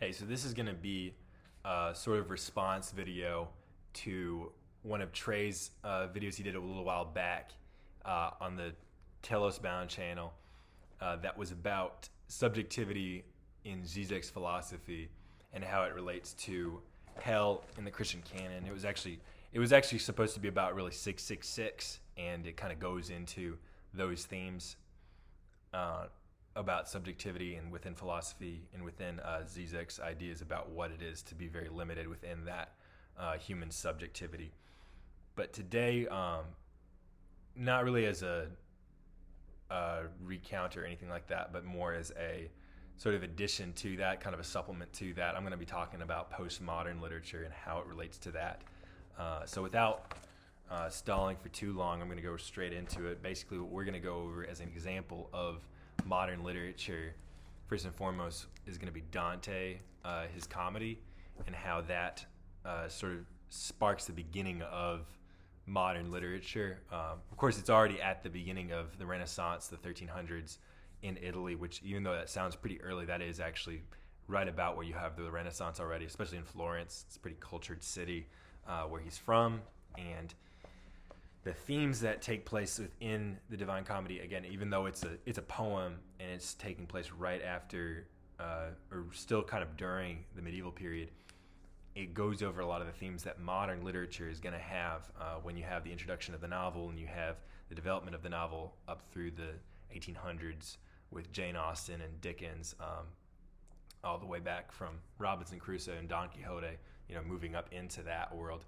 Hey, so this is going to be a sort of response video to one of Trey's videos he did a little while back on the Telos Bound channel that was about subjectivity in Zizek's philosophy and how it relates to hell in the Christian canon. It was actually supposed to be about really 666, and it kind of goes into those themes about subjectivity and within philosophy and within Zizek's ideas about what it is to be very limited within that human subjectivity. But today, not really as a recount or anything like that, but more as a sort of addition to that, kind of a supplement to that, I'm going to be talking about postmodern literature and how it relates to that. So without stalling for too long, I'm going to go straight into it. Basically, what we're going to go over as an example of modern literature, first and foremost, is going to be Dante, his comedy, and how that sort of sparks the beginning of modern literature. Of course, it's already at the beginning of the Renaissance, the 1300s in Italy, which, even though that sounds pretty early, that is actually right about where you have the Renaissance already, especially in Florence. It's a pretty cultured city where he's from, and the themes that take place within the Divine Comedy, again, even though it's a poem and it's taking place right after or still kind of during the medieval period, it goes over a lot of the themes that modern literature is going to have when you have the introduction of the novel and you have the development of the novel up through the 1800s with Jane Austen and Dickens, all the way back from Robinson Crusoe and Don Quixote, moving up into that world.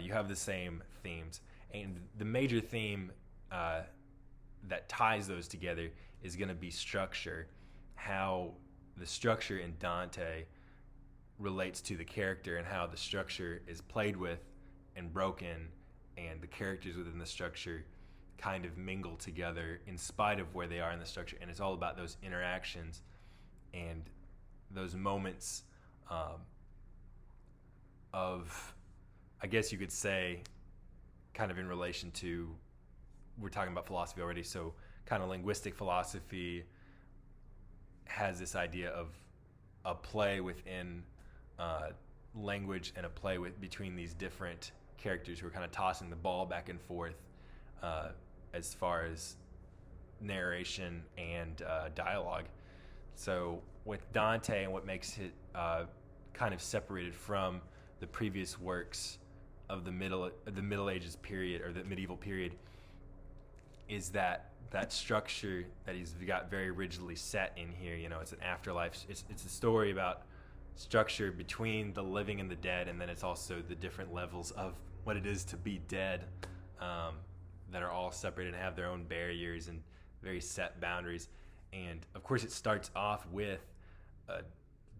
You have the same themes. And the major theme that ties those together is going to be structure, how the structure in Dante relates to the character and how the structure is played with and broken, and the characters within the structure kind of mingle together in spite of where they are in the structure. And it's all about those interactions and those moments of, I guess you could say, kind of in relation to, we're talking about philosophy already, so kind of linguistic philosophy has this idea of a play within language and a play between these different characters who are kind of tossing the ball back and forth as far as narration and dialogue. So with Dante, and what makes it kind of separated from the previous works of the Middle Ages period, or the medieval period, is that structure that he's got very rigidly set in here. It's an afterlife. It's a story about structure between the living and the dead, and then it's also the different levels of what it is to be dead, that are all separated and have their own barriers and very set boundaries. And of course, it starts off with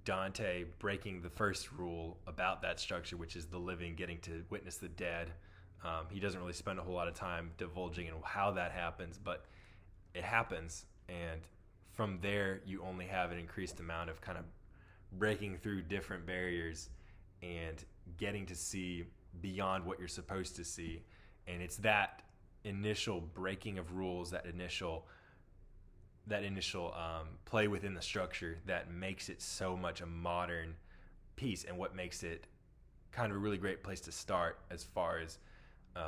Dante breaking the first rule about that structure, which is the living getting to witness the dead. He doesn't really spend a whole lot of time divulging in how that happens, but it happens. And from there, you only have an increased amount of kind of breaking through different barriers and getting to see beyond what you're supposed to see. And it's that initial breaking of rules, that initial play within the structure that makes it so much a modern piece, and what makes it kind of a really great place to start as far as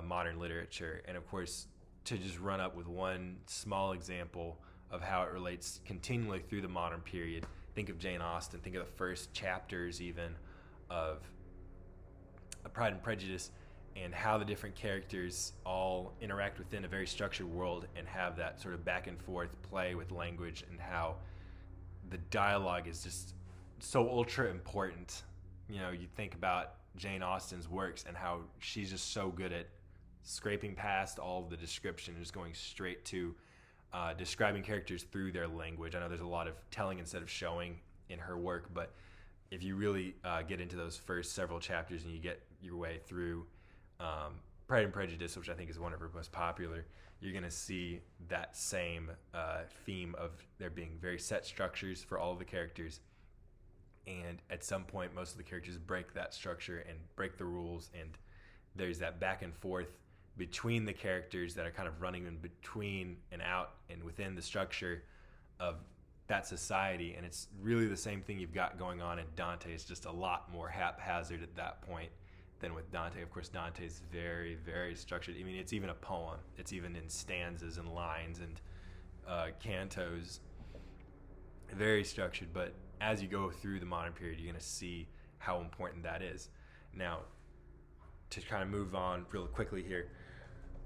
modern literature. And of course, to just run up with one small example of how it relates continually through the modern period, think of Jane Austen, think of the first chapters even of Pride and Prejudice, and how the different characters all interact within a very structured world and have that sort of back and forth play with language, and how the dialogue is just so ultra important. You think about Jane Austen's works and how she's just so good at scraping past all of the description and just going straight to describing characters through their language. I know there's a lot of telling instead of showing in her work, but if you really get into those first several chapters and you get your way through Pride and Prejudice, which I think is one of her most popular, you're going to see that same theme of there being very set structures for all of the characters. And at some point, most of the characters break that structure and break the rules, and there's that back and forth between the characters that are kind of running in between and out and within the structure of that society, and it's really the same thing you've got going on in Dante. It's just a lot more haphazard at that point than with Dante. Of course, Dante is very, very structured. I mean, it's even a poem. It's even in stanzas and lines and cantos. Very structured, but as you go through the modern period, you're going to see how important that is. Now, to kind of move on real quickly here,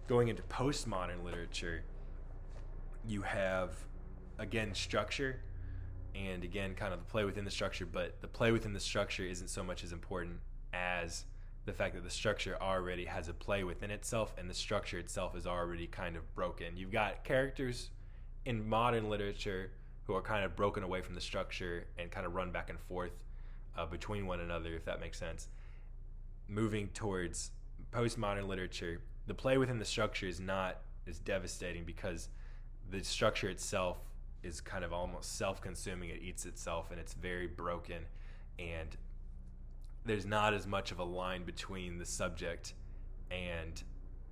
going into postmodern literature, you have, again, structure, and again, kind of the play within the structure, but the play within the structure isn't so much as important as the fact that the structure already has a play within itself, and the structure itself is already kind of broken. You've got characters in modern literature who are kind of broken away from the structure and kind of run back and forth between one another, if that makes sense. Moving towards postmodern literature, the play within the structure is not as devastating because the structure itself is kind of almost self-consuming. It eats itself, and it's very broken, and there's not as much of a line between the subject and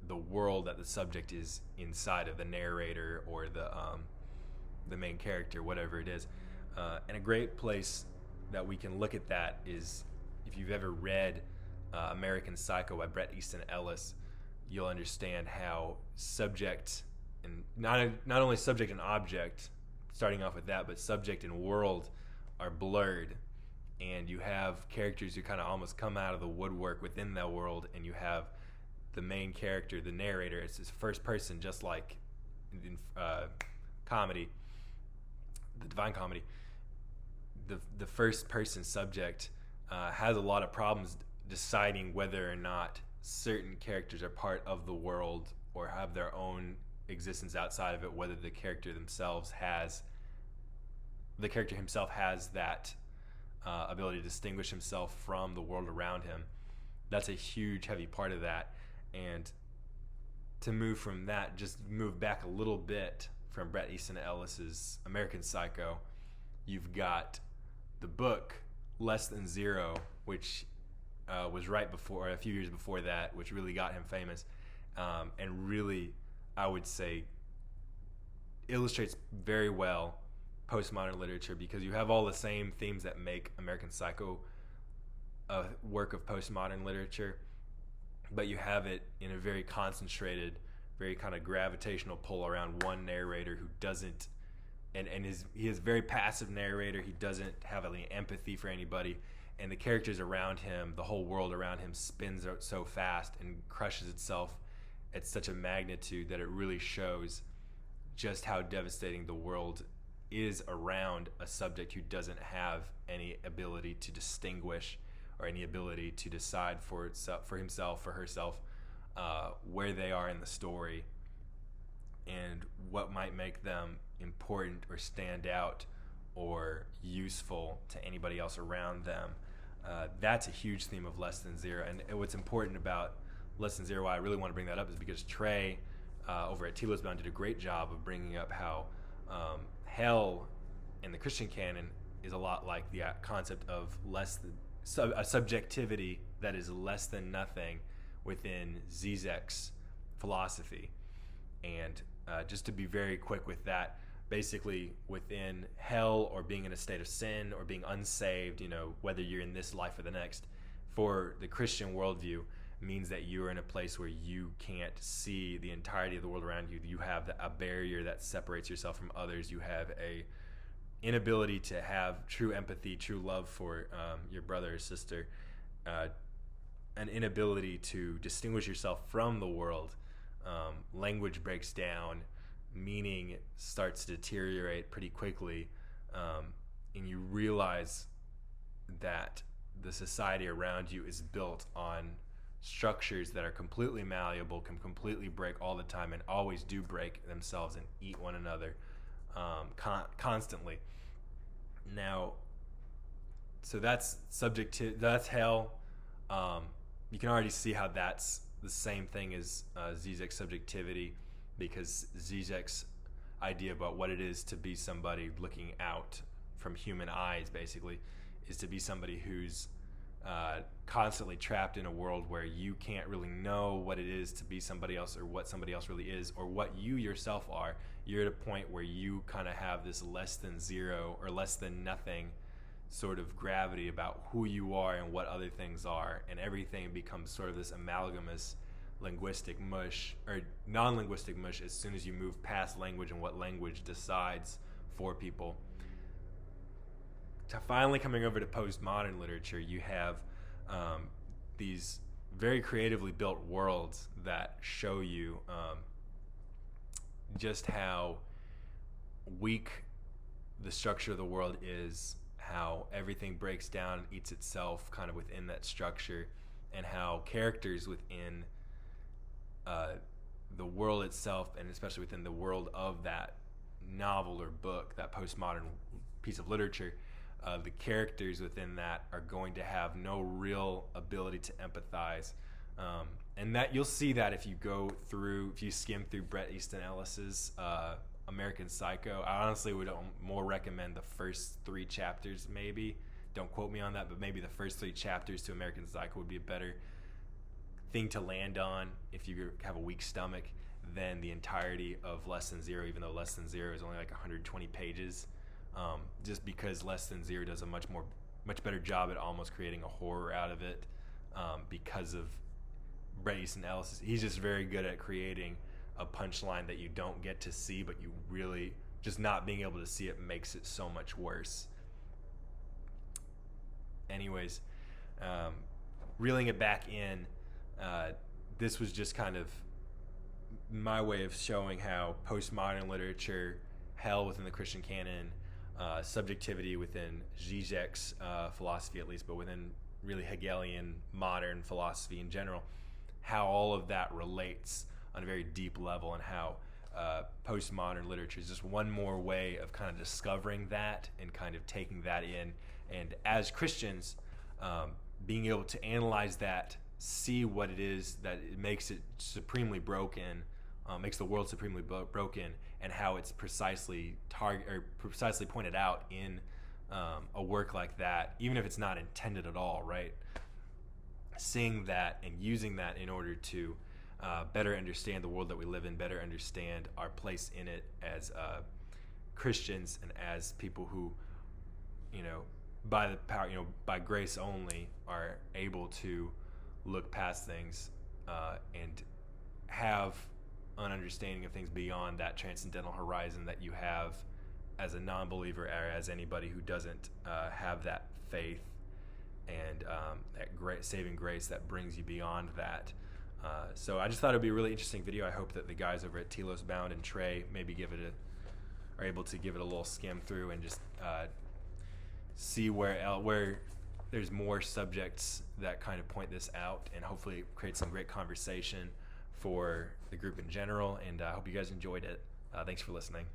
the world that the subject is inside of, the narrator or the main character, whatever it is. And a great place that we can look at that is if you've ever read American Psycho by Bret Easton Ellis, you'll understand how subject and not only subject and object, starting off with that, but subject and world are blurred, and you have characters who kind of almost come out of the woodwork within that world, and you have the main character, the narrator. It's his first person, just like in comedy, the Divine Comedy. The first person subject has a lot of problems deciding whether or not certain characters are part of the world or have their own existence outside of it, whether the character himself has that ability to distinguish himself from the world around him. That's a huge, heavy part of that. And to move from that, just move back a little bit from Bret Easton Ellis's American Psycho, you've got the book Less Than Zero, which was right before, a few years before that, which really got him famous, and really, I would say, illustrates very well postmodern literature, because you have all the same themes that make American Psycho a work of postmodern literature, but you have it in a very concentrated, very kind of gravitational pull around one narrator who doesn't, he is a very passive narrator. He doesn't have any empathy for anybody, and the characters around him, the whole world around him, spins out so fast and crushes itself at such a magnitude that it really shows just how devastating the world is around a subject who doesn't have any ability to distinguish or any ability to decide for himself, for herself, where they are in the story and what might make them important or stand out or useful to anybody else around them. That's a huge theme of Less Than Zero. And what's important about Less Than Zero, why I really want to bring that up, is because Trey over at Telos Bound did a great job of bringing up how hell in the Christian canon is a lot like the concept of a subjectivity that is less than nothing within Zizek's philosophy. And just to be very quick with that, basically within hell, or being in a state of sin, or being unsaved, whether you're in this life or the next, for the Christian worldview, means that you're in a place where you can't see the entirety of the world around you. You have a barrier that separates yourself from others. You have a inability to have true empathy, true love for your brother or sister, an inability to distinguish yourself from the world. Language breaks down, meaning starts to deteriorate pretty quickly, and you realize that the society around you is built on structures that are completely malleable, can completely break all the time, and always do break themselves and eat one another constantly. Now, so that's hell. You can already see how that's the same thing as Zizek's subjectivity, because Zizek's idea about what it is to be somebody looking out from human eyes, basically, is to be somebody who's constantly trapped in a world where you can't really know what it is to be somebody else, or what somebody else really is, or what you yourself are. You're at a point where you kind of have this less than zero or less than nothing sort of gravity about who you are and what other things are, and everything becomes sort of this amalgamous linguistic mush, or non-linguistic mush, as soon as you move past language and what language decides for people. Finally, coming over to postmodern literature, you have these very creatively built worlds that show you just how weak the structure of the world is, how everything breaks down and eats itself kind of within that structure, and how characters within the world itself, and especially within the world of that novel or book, that postmodern piece of literature, the characters within that are going to have no real ability to empathize. And that you'll see that if you skim through Bret Easton Ellis's American Psycho. I honestly would more recommend the first 3 chapters, maybe. Don't quote me on that, but maybe the first 3 chapters to American Psycho would be a better thing to land on if you have a weak stomach than the entirety of Less Than Zero, even though Less Than Zero is only like 120 pages. Just because Less Than Zero does a much better job at almost creating a horror out of it, because of Bret Easton Ellis. He's just very good at creating a punchline that you don't get to see, but you really, just not being able to see it makes it so much worse. Anyways, reeling it back in, this was just kind of my way of showing how postmodern literature, hell within the Christian canon, subjectivity within Zizek's philosophy at least, but within really Hegelian modern philosophy in general, how all of that relates on a very deep level, and how postmodern literature is just one more way of kind of discovering that and kind of taking that in. And as Christians, being able to analyze that, see what it is that it makes it supremely broken, makes the world supremely broken, and how it's precisely pointed out in a work like that, even if it's not intended at all, right? Seeing that and using that in order to better understand the world that we live in, better understand our place in it as Christians, and as people who, by the power, by grace only, are able to look past things and have an understanding of things beyond that transcendental horizon that you have as a non-believer, or as anybody who doesn't have that faith and that great saving grace that brings you beyond that. So I just thought it'd be a really interesting video. I hope that the guys over at Telos Bound and Trey maybe are able to give it a little skim through and just see where there's more subjects that kind of point this out, and hopefully create some great conversation for the group in general. And I hope you guys enjoyed it. Thanks for listening.